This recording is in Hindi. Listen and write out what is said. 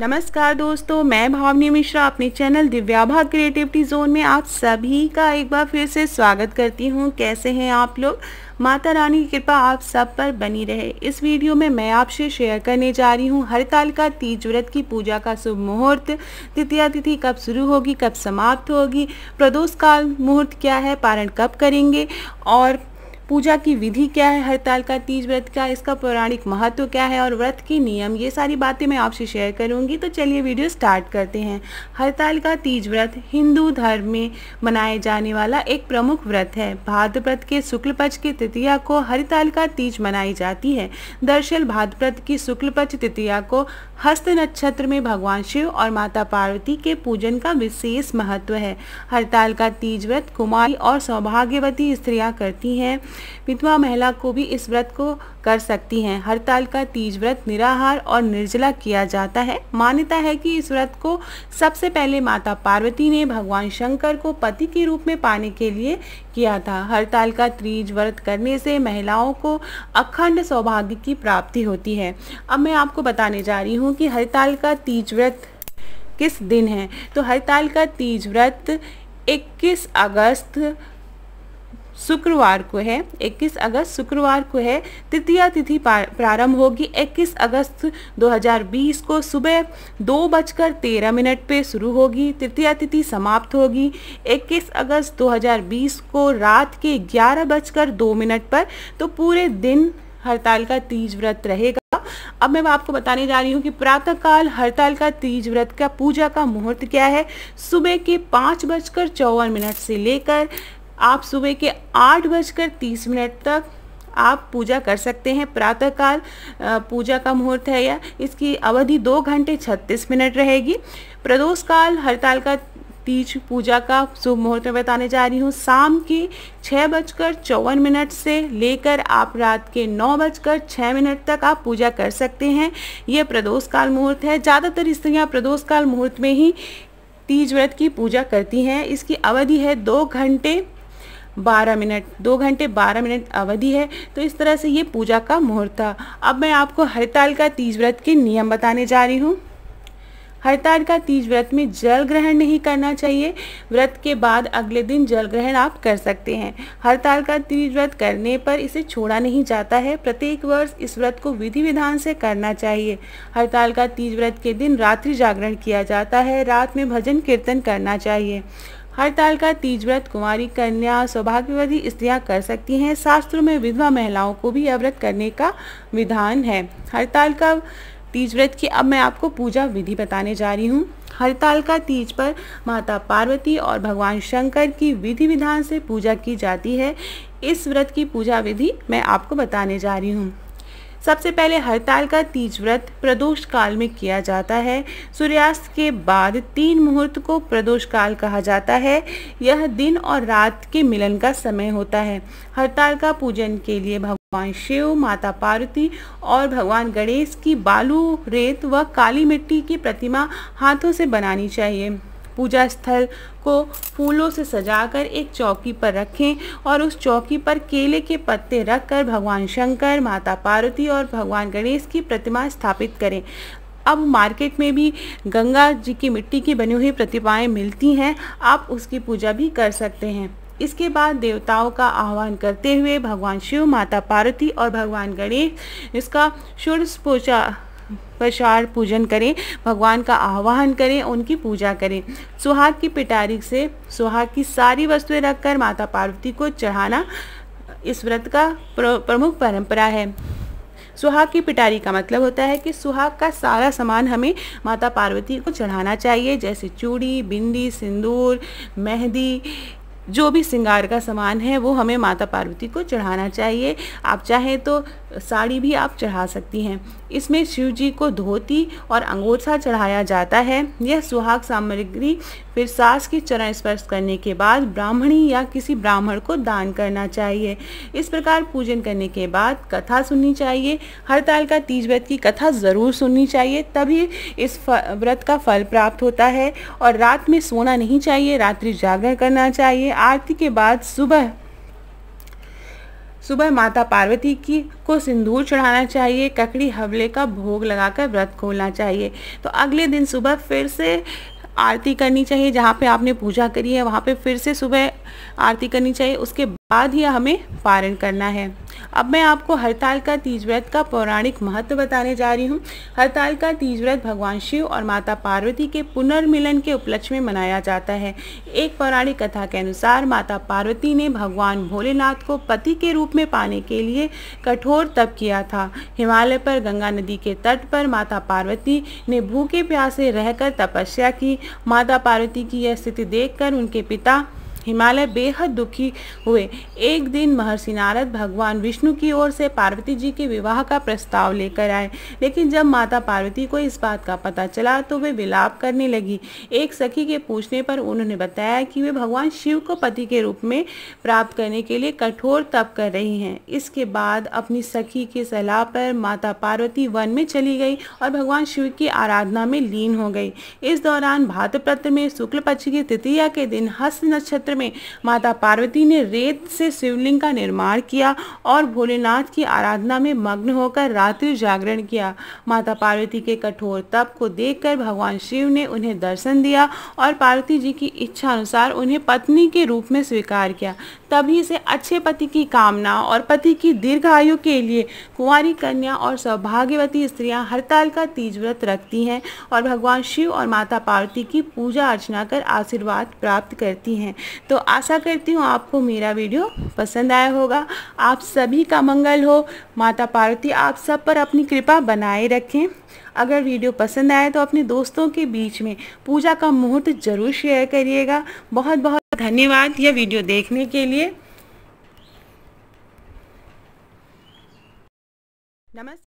नमस्कार दोस्तों, मैं भावनी मिश्रा अपने चैनल दिव्याभा क्रिएटिविटी जोन में आप सभी का एक बार फिर से स्वागत करती हूँ। कैसे हैं आप लोग? माता रानी की कृपा आप सब पर बनी रहे। इस वीडियो में मैं आपसे शेयर करने जा रही हूँ हरतालिका तीज व्रत की पूजा का शुभ मुहूर्त, तृतीया तिथि कब शुरू होगी, कब समाप्त होगी, प्रदोष काल मुहूर्त क्या है, पारण कब करेंगे और पूजा की विधि क्या है, हरतालिका तीज व्रत का इसका पौराणिक महत्व क्या है और व्रत के नियम, ये सारी बातें मैं आपसे शेयर करूंगी। तो चलिए वीडियो स्टार्ट करते हैं। हरतालिका तीज व्रत हिंदू धर्म में मनाए जाने वाला एक प्रमुख व्रत है। भाद्रपद के शुक्ल पक्ष की तृतीया को हरतालिका तीज मनाई जाती है। दरअसल भाद्रपद की शुक्ल पक्ष तृतीया को हस्त नक्षत्र में भगवान शिव और माता पार्वती के पूजन का विशेष महत्व है। हरतालिका तीज व्रत कुमारी और सौभाग्यवती स्त्रियां करती हैं। विधवा महिला को भी इस व्रत को कर सकती हैं। हरतालिका तीज व्रत निराहार और निर्जला किया जाता है। मान्यता है कि इस व्रत को सबसे पहले माता पार्वती ने भगवान शंकर को पति के रूप में पाने के लिए किया था। हरतालिका तीज व्रत करने से महिलाओं को अखंड सौभाग्य की प्राप्ति होती है। अब मैं आपको बताने जा रही हूँ कि हरतालिका तीज व्रत किस दिन है। तो हरतालिका तीज व्रत 21 अगस्त शुक्रवार को है। 21 अगस्त शुक्रवार को है। तृतीया तिथि प्रारंभ होगी 21 अगस्त 2020 को सुबह 2:13 पे शुरू होगी। तृतीया तिथि समाप्त होगी 21 अगस्त 2020 को रात के 11:02 पर। तो पूरे दिन हरतालिका तीज व्रत रहेगा। अब मैं आपको बताने जा रही हूँ कि प्रातःकाल हरतालिका तीज व्रत का पूजा का मुहूर्त क्या है। सुबह के 5:54 से लेकर आप सुबह के 8:30 तक आप पूजा कर सकते हैं। प्रातःकाल पूजा का मुहूर्त है या इसकी अवधि 2 घंटे 36 मिनट रहेगी। प्रदोष काल हरतालिका तीज पूजा का शुभ मुहूर्त में बताने जा रही हूँ। शाम के 6:54 से लेकर आप रात के 9:06 तक आप पूजा कर सकते हैं। यह प्रदोष काल मुहूर्त है। ज़्यादातर स्त्रियाँ प्रदोष काल मुहूर्त में ही तीज व्रत की पूजा करती हैं। इसकी अवधि है 2 घंटे 12 मिनट अवधि है। तो इस तरह से ये पूजा का मुहूर्त था। अब मैं आपको हरतालिका तीज व्रत के नियम बताने जा रही हूँ। हरतालिका तीज व्रत में जल ग्रहण नहीं करना चाहिए। व्रत के बाद अगले दिन जल ग्रहण आप कर सकते हैं। हरतालिका तीज व्रत करने पर इसे छोड़ा नहीं जाता है। प्रत्येक वर्ष इस व्रत को विधि विधान से करना चाहिए। हरतालिका तीज व्रत के दिन रात्रि जागरण किया जाता है। रात में भजन कीर्तन करना चाहिए। हरतालिका तीज व्रत कुंवारी कन्या सौभाग्यवती स्त्रियां कर सकती हैं। शास्त्रों में विधवा महिलाओं को भी यह व्रत करने का विधान है। हरतालिका तीज व्रत की अब मैं आपको पूजा विधि बताने जा रही हूँ। हरतालिका तीज पर माता पार्वती और भगवान शंकर की विधि विधान से पूजा की जाती है। इस व्रत की पूजा विधि मैं आपको बताने जा रही हूँ। सबसे पहले हरतालिका तीज व्रत प्रदोष काल में किया जाता है। सूर्यास्त के बाद 3 मुहूर्त को प्रदोष काल कहा जाता है। यह दिन और रात के मिलन का समय होता है। हरतालिका पूजन के लिए भगवान शिव, माता पार्वती और भगवान गणेश की बालू, रेत व काली मिट्टी की प्रतिमा हाथों से बनानी चाहिए। पूजा स्थल को फूलों से सजाकर एक चौकी पर रखें और उस चौकी पर केले के पत्ते रखकर भगवान शंकर, माता पार्वती और भगवान गणेश की प्रतिमा स्थापित करें। अब मार्केट में भी गंगा जी की मिट्टी की बनी हुई प्रतिमाएं मिलती हैं, आप उसकी पूजा भी कर सकते हैं। इसके बाद देवताओं का आह्वान करते हुए भगवान शिव, माता पार्वती और भगवान गणेश इसका षोडशोपचार पूजन करें, भगवान का आह्वान करें, उनकी पूजा करें। सुहाग की पिटारी से सुहाग की सारी वस्तुएं रखकर माता पार्वती को चढ़ाना इस व्रत का प्रमुख परंपरा है। सुहाग की पिटारी का मतलब होता है कि सुहाग का सारा सामान हमें माता पार्वती को चढ़ाना चाहिए, जैसे चूड़ी, बिंदी, सिंदूर, मेहंदी, जो भी श्रृंगार का सामान है वो हमें माता पार्वती को चढ़ाना चाहिए। आप चाहें तो साड़ी भी आप चढ़ा सकती हैं। इसमें शिव जी को धोती और अंगोछा चढ़ाया जाता है। यह सुहाग सामग्री फिर सास की चरण स्पर्श करने के बाद ब्राह्मणी या किसी ब्राह्मण को दान करना चाहिए। इस प्रकार पूजन करने के बाद कथा सुननी चाहिए। हरतालिका तीज व्रत की कथा ज़रूर सुननी चाहिए, तभी इस व्रत का फल प्राप्त होता है। और रात में सोना नहीं चाहिए, रात्रि जागरण करना चाहिए। आरती के बाद सुबह सुबह माता पार्वती की को सिंदूर चढ़ाना चाहिए, ककड़ी हवले का भोग लगाकर व्रत खोलना चाहिए। तो अगले दिन सुबह फिर से आरती करनी चाहिए, जहाँ पे आपने पूजा करी है वहाँ पे फिर से सुबह आरती करनी चाहिए, उसके बाद ही हमें पारण करना है। अब मैं आपको हरतालिका तीज व्रत का पौराणिक महत्व बताने जा रही हूँ। हरतालिका तीज व्रत भगवान शिव और माता पार्वती के पुनर्मिलन के उपलक्ष्य में मनाया जाता है। एक पौराणिक कथा के अनुसार माता पार्वती ने भगवान भोलेनाथ को पति के रूप में पाने के लिए कठोर तप किया था। हिमालय पर गंगा नदी के तट पर माता पार्वती ने भूखे प्यासे रहकर तपस्या की। माता पार्वती की यह स्थिति देखकर उनके पिता हिमालय बेहद दुखी हुए। एक दिन महर्षि नारद भगवान विष्णु की ओर से पार्वती जी के विवाह का प्रस्ताव लेकर आए, लेकिन जब माता पार्वती को इस बात का पता चला तो वे विलाप करने लगी। एक सखी के पूछने पर उन्होंने बताया कि वे भगवान शिव को पति के रूप में प्राप्त करने के लिए कठोर तप कर रही हैं। इसके बाद अपनी सखी की सलाह पर माता पार्वती वन में चली गई और भगवान शिव की आराधना में लीन हो गई। इस दौरान भाद्रपत्र में शुक्ल पक्ष की तृतीया के दिन हस्त नक्षत्र में माता पार्वती ने रेत से शिवलिंग का निर्माण किया और भोलेनाथ की आराधना में मग्न होकर रात्रि जागरण किया। माता पार्वती के कठोर तप को देखकर भगवान शिव ने उन्हें दर्शन दिया और पार्वती जी की इच्छा अनुसार उन्हें पत्नी के रूप में स्वीकार किया। तभी से अच्छे पति की कामना और पति की दीर्घायु के लिए कुंवारी कन्या और सौभाग्यवती स्त्रियां हरतालिका तीज व्रत रखती हैं और भगवान शिव और माता पार्वती की पूजा अर्चना कर आशीर्वाद प्राप्त करती हैं। तो आशा करती हूँ आपको मेरा वीडियो पसंद आया होगा। आप सभी का मंगल हो। माता पार्वती आप सब पर अपनी कृपा बनाए रखें। अगर वीडियो पसंद आए तो अपने दोस्तों के बीच में पूजा का मुहूर्त जरूर शेयर करिएगा। बहुत बहुत धन्यवाद यह वीडियो देखने के लिए। नमस्ते।